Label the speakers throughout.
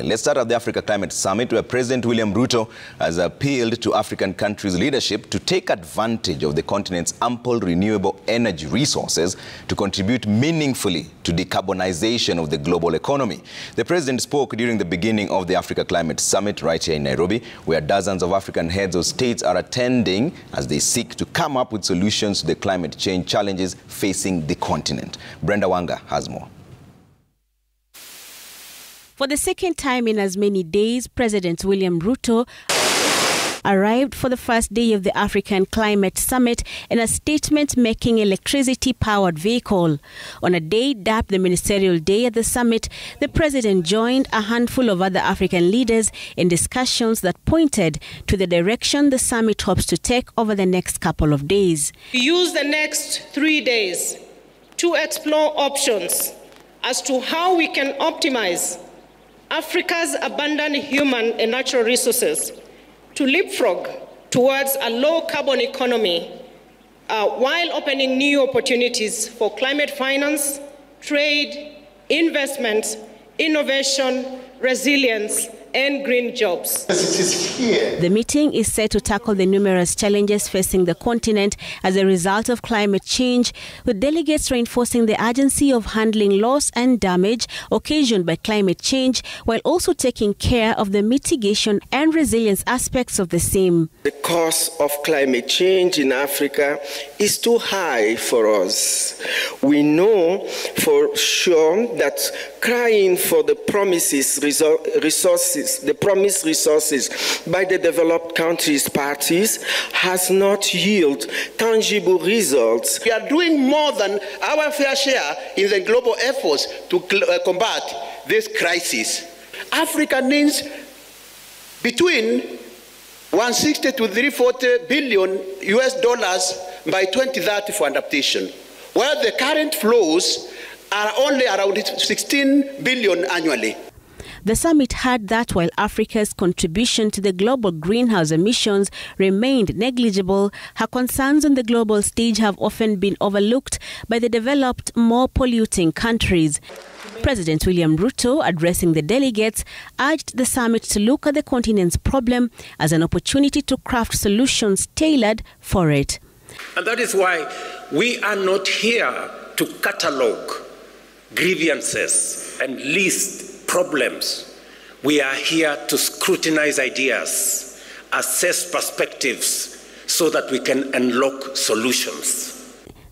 Speaker 1: Let's start at the Africa Climate Summit, where President William Ruto has appealed to African countries' leadership to take advantage of the continent's ample renewable energy resources to contribute meaningfully to decarbonization of the global economy. The president spoke during the beginning of the Africa Climate Summit right here in Nairobi, where dozens of African heads of states are attending as they seek to come up with solutions to the climate change challenges facing the continent. Brenda Wanga has more.
Speaker 2: For the second time in as many days, President William Ruto arrived for the first day of the African Climate Summit in a statement-making electricity-powered vehicle. On a day dubbed the Ministerial Day at the summit, the president joined a handful of other African leaders in discussions that pointed to the direction the summit hopes to take over the next couple of days.
Speaker 3: We use the next 3 days to explore options as to how we can optimize Africa's abundant human and natural resources to leapfrog towards a low-carbon economy while opening new opportunities for climate finance, trade, investment, innovation, resilience, and green jobs.
Speaker 2: The meeting is set to tackle the numerous challenges facing the continent as a result of climate change, with delegates reinforcing the urgency of handling loss and damage occasioned by climate change, while also taking care of the mitigation and resilience aspects of the same.
Speaker 4: The cost of climate change in Africa is too high for us. We know for sure that crying for the promised resources by the developed countries' parties has not yielded tangible results.
Speaker 5: We are doing more than our fair share in the global efforts to combat this crisis. Africa needs between 160 to 340 billion US dollars by 2030 for adaptation, while the current flows are only around 16 billion annually.
Speaker 2: The summit had that while Africa's contribution to the global greenhouse emissions remained negligible, her concerns on the global stage have often been overlooked by the developed, more polluting countries. President William Ruto, addressing the delegates, urged the summit to look at the continent's problem as an opportunity to craft solutions tailored for it.
Speaker 6: And that is why we are not here to catalogue grievances and list problems. We are here to scrutinize ideas, assess perspectives, so that we can unlock solutions.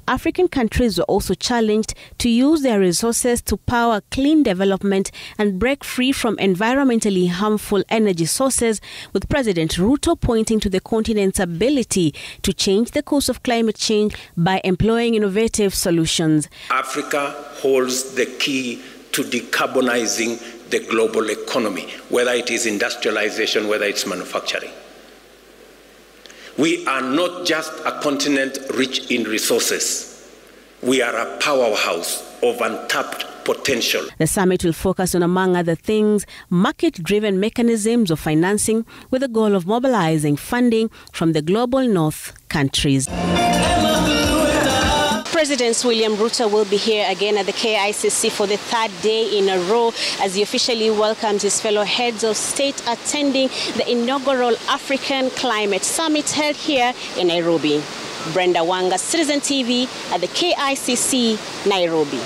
Speaker 2: African countries were also challenged to use their resources to power clean development and break free from environmentally harmful energy sources, with President Ruto pointing to the continent's ability to change the course of climate change by employing innovative solutions.
Speaker 6: Africa holds the key to decarbonizing the global economy, whether it is industrialization, whether it's manufacturing. We are not just a continent rich in resources. We are a powerhouse of untapped potential.
Speaker 2: The summit will focus on, among other things, market-driven mechanisms of financing with the goal of mobilizing funding from the global north countries. President William Ruto will be here again at the KICC for the third day in a row as he officially welcomes his fellow heads of state attending the inaugural African Climate Summit held here in Nairobi. Brenda Wanga, Citizen TV at the KICC, Nairobi.